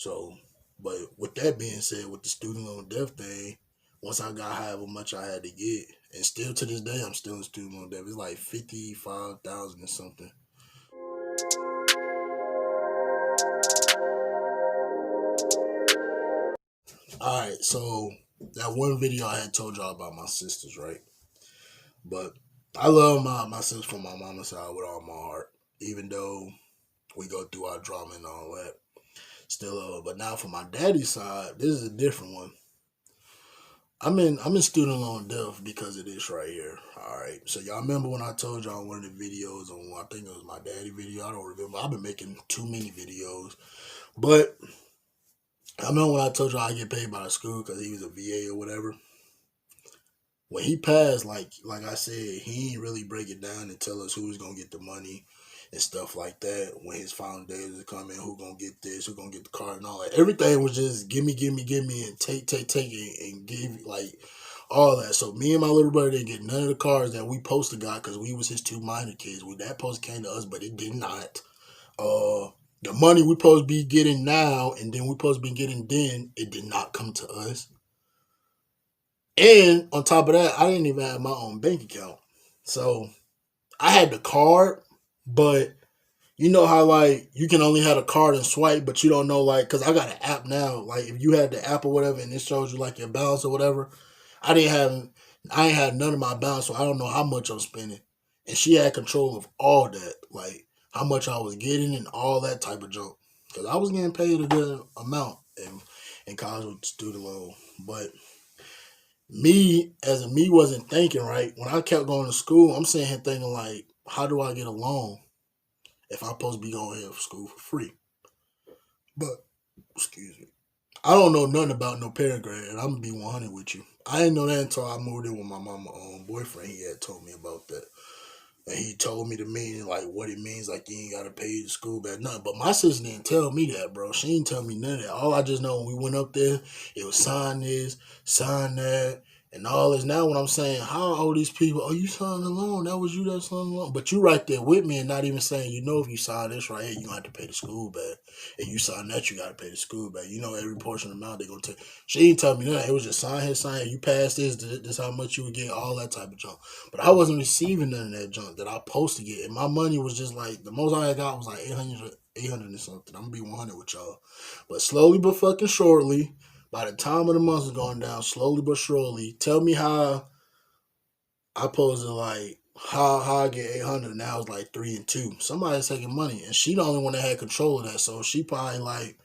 So, but with that being said, with the student loan debt thing, once I got however much I had to get, and still to this day, I'm still in student loan debt. It's like 55,000 or something. All right, so that one video I had told y'all about my sisters, right? But I love my sisters from my mama's side with all my heart, even though we go through our drama and all that. Still love her. But now for my daddy's side, this is a different one. I'm in student loan debt because of this right here. All right. So y'all remember when I told y'all one of the videos on I think it was my daddy video. I don't remember. I've been making too many videos, but I remember when I told y'all I get paid by the school because he was a VA or whatever. When he passed, like I said, he ain't really break it down and tell us who's gonna get the money and stuff like that. When his final days is coming, who gonna get this, who gonna get the car and all that. Everything was just give me, and take it and give like all that. So me and my little brother didn't get none of the cars that we supposed to got because we was his two minor kids. We that post came to us, but it did not. The money we supposed to be getting now and then we supposed to be getting then, it did not come to us. And on top of that, I didn't even have my own bank account. So I had the card, but you know how like you can only have a card and swipe, but you don't know like because I got an app now. Like if you had the app or whatever, and it shows you like your balance or whatever. I didn't have, I ain't had none of my balance, so I don't know how much I'm spending. And she had control of all that, like how much I was getting and all that type of junk. Because I was getting paid a good amount in college with the student loan, but me as a me wasn't thinking right. When I kept going to school, I'm sitting here thinking like, how do I get a loan if I'm supposed to be going here for school for free? But excuse me, I don't know nothing about no parent grade, and I'm gonna be 100 with you. I didn't know that until I moved in with my mama boyfriend. He had told me about that. And he told me the meaning, like what it means, like you ain't gotta pay the school back, nothing. But my sister didn't tell me that, bro. She didn't tell me none of that. All I just know when we went up there, it was sign this, sign that, and all this. Now when I'm saying, how old these people? Oh, you signed the loan. That was you that signed the loan. But you right there with me and not even saying, you know, if you sign this right here, you gonna have to pay the school back. And you sign that, you gotta pay the school back. You know every portion of the amount they gonna take. She didn't tell me that. It was just sign here, sign here. You pass this how much you would get, all that type of junk. But I wasn't receiving none of that junk that I supposed to get. And my money was just like, the most I got was like 800 and something. I'm going to be 100 with y'all. But slowly but fucking shortly, by the time of the month was going down, slowly but surely, tell me how I supposed to like, how I get 800 now it's like 3 and 2. Somebody's taking money. And she the only one that had control of that. So she probably like,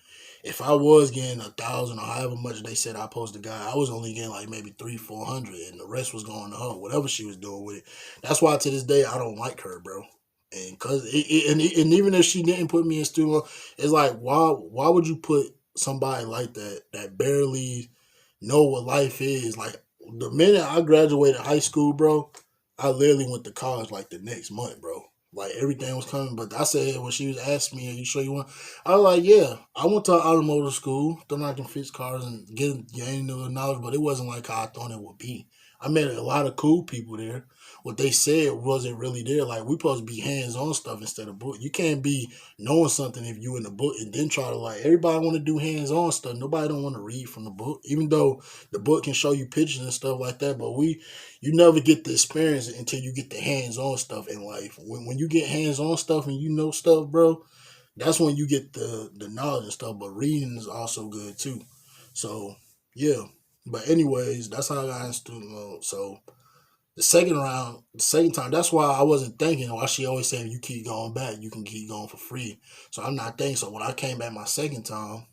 if I was getting 1,000 or however much they said I supposed to get, I was only getting like maybe 300, 400, and the rest was going to her, whatever she was doing with it. That's why to this day I don't like her, bro. And and even if she didn't put me in student loan, it's like why would you put somebody like that that barely know what life is? Like the minute I graduated high school, bro, I literally went to college like the next month, bro. Like everything was coming, but I said when she was asking me, "Are you sure you want?" I was like, "Yeah." I went to automotive school, thought I can fix cars and gain a little knowledge, but it wasn't like how I thought it would be. I met a lot of cool people there. What they said wasn't really there. Like we supposed to be hands on stuff instead of book. You can't be knowing something if you in the book and then try to like everybody want to do hands on stuff. Nobody don't want to read from the book, even though the book can show you pictures and stuff like that. But you never get the experience until you get the hands on stuff in life. When you get hands on stuff and you know stuff, bro, that's when you get the knowledge and stuff. But reading is also good too. So yeah. But anyways, that's how I got in student loan. So the second round, the second time, that's why I wasn't thinking. Why she always saying you keep going back, you can keep going for free. So I'm not thinking. So when I came back my second time,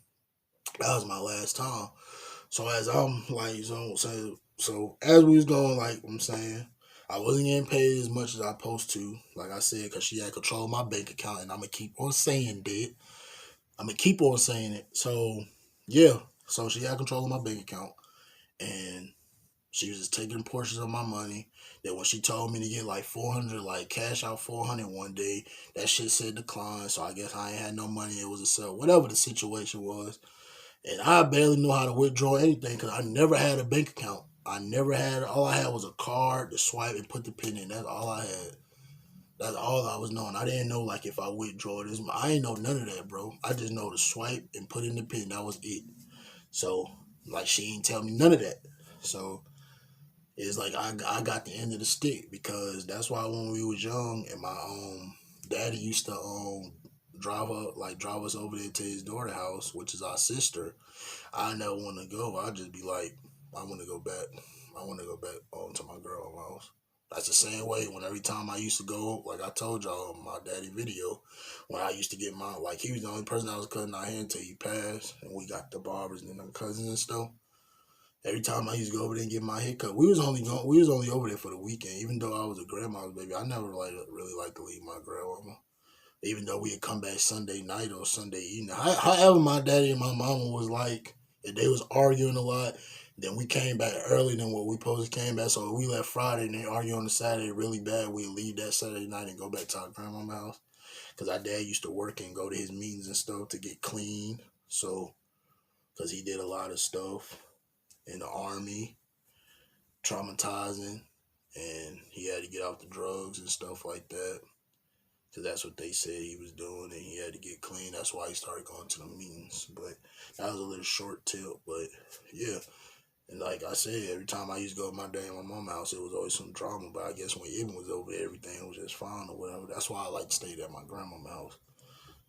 that was my last time. So as I'm like, so as we was going, like I'm saying, I wasn't getting paid as much as I supposed to, like I said, because she had control of my bank account, and I'm gonna keep on saying that. I'm gonna keep on saying it. So yeah, so she had control of my bank account, and she was just taking portions of my money. Then when she told me to get like 400, like cash out 400 one day, that shit said decline. So I guess I ain't had no money. It was a sell, whatever the situation was. And I barely knew how to withdraw anything because I never had a bank account. I never had. All I had was a card to swipe and put the pin in. That's all I had. That's all I was knowing. I didn't know like if I withdraw this. I ain't know none of that, bro. I just know to swipe and put in the pin. That was it. So like she ain't tell me none of that. So it's like I got the end of the stick because that's why when we was young and my daddy used to drive us over there to his daughter house, which is our sister. I never want to go. I just be like, I want to go back. I want to go back to my girl house. That's the same way when every time I used to go, like I told y'all on my daddy video, when I used to get my, like he was the only person that was cutting our hair until he passed, and we got the barbers and them cousins and stuff. Every time I used to go over there and get my hair cut, we was only over there for the weekend. Even though I was a grandma's baby, I never like really liked to leave my grandmama. Even though we'd come back Sunday night or Sunday evening. However, my daddy and my mama was like, if they was arguing a lot, then we came back earlier than what we supposed to came back. So if we left Friday and they argue on the Saturday really bad, we'd leave that Saturday night and go back to our grandma's house. Because our dad used to work and go to his meetings and stuff to get clean. So, because he did a lot of stuff in the army, traumatizing, and he had to get off the drugs and stuff like that. Because that's what they said he was doing, and he had to get clean. That's why he started going to the meetings. But that was a little short tip. But yeah, and like I said, every time I used to go to my dad and my mom's house, it was always some drama. But I guess when Ibn was over there, everything was just fine or whatever. That's why I like to stay at my grandma's house.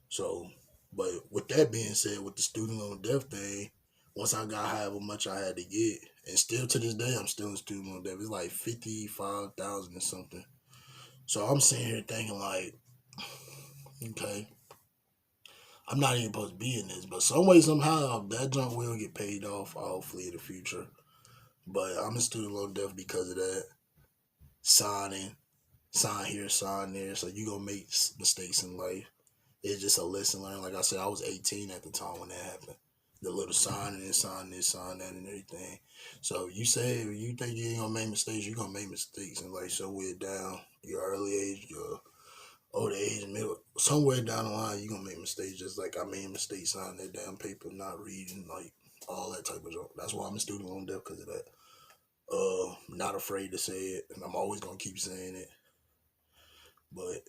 So, but with that being said, with the student loan debt thing, once I got however much I had to get, and still to this day, I'm still in student loan debt. It's like 55,000 or something. So I'm sitting here thinking like, okay, I'm not even supposed to be in this, but some way somehow that junk will get paid off. Hopefully in the future. But I'm in student loan debt because of that. Signing, sign here, sign there. So you gonna make mistakes in life. It's just a lesson learned. Like I said, I was 18 at the time when that happened. The little sign and sign this, sign that, and everything. So you say if you think you ain't gonna make mistakes, you're gonna make mistakes, and like somewhere down your early age, your older age, middle, somewhere down the line, you're gonna make mistakes. Just like I made mistakes signing that damn paper, not reading, like all that type of junk. That's why I'm a student loan debt because of that. Not afraid to say it, and I'm always gonna keep saying it. But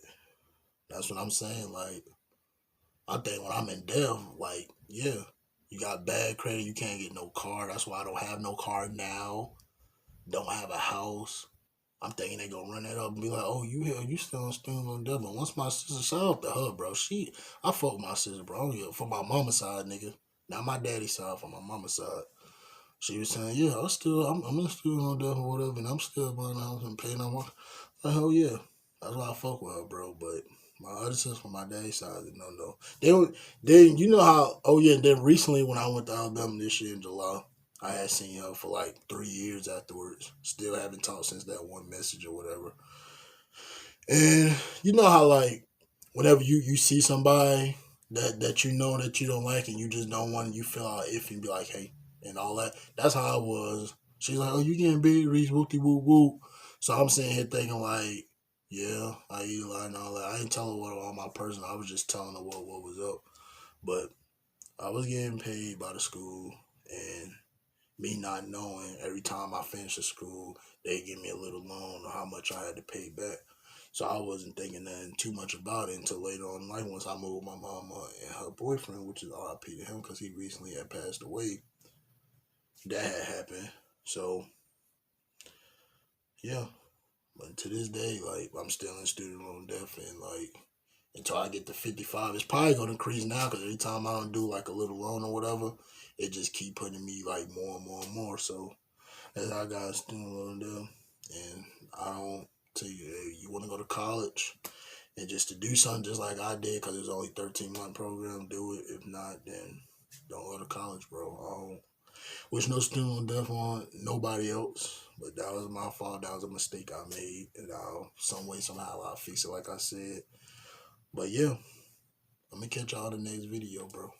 that's what I'm saying. Like I think when I'm in debt, like, yeah, you got bad credit, you can't get no car. That's why I don't have no car now. Don't have a house. I'm thinking they gonna run that up and be like, oh, you still on student loan debt. But once my sister, shout out to her, bro. I fuck with my sister, bro. I don't give for my mama's side, nigga. Not my daddy's side, for my mama's side. She was saying, yeah, I'm in student loan debt or whatever, and I'm still buying a house and paying on my, like, hell yeah. That's why I fuck with her, bro. But my other sister from my daddy's side, no. Then you know how? Oh yeah. Then recently, when I went to Alabama this year in July, I had seen her for like 3 years afterwards. Still haven't talked since that one message or whatever. And you know how like whenever you see somebody that you know that you don't like and you just don't want you feel out if and be like hey and all that. That's how I was. She's like, oh, you getting big, Reese, whoopty whoop whoop. So I'm sitting here thinking like, yeah, I eat a lot and all that. I ain't telling her what all my personal. I was just telling her what was up. But I was getting paid by the school, and me not knowing every time I finished the school, they give me a little loan or how much I had to pay back. So I wasn't thinking nothing too much about it until later on in life once I moved with my mama and her boyfriend, which is RIP to him because he recently had passed away. That had happened. So yeah, but to this day, like I'm still in student loan debt, and like until I get to 55, it's probably gonna increase now because every time I don't do like a little loan or whatever, it just keep putting me like more and more and more. So as I got a student loan debt, and I don't tell you, hey, you want to go to college and just to do something just like I did because it's only 13-month program, do it. If not, then don't go to college, bro. I don't wish no student loan debt on nobody else, but that was my fault. That was a mistake I made, and some way somehow I'll fix it, like I said. But yeah, I'm gonna catch y'all in the next video, bro.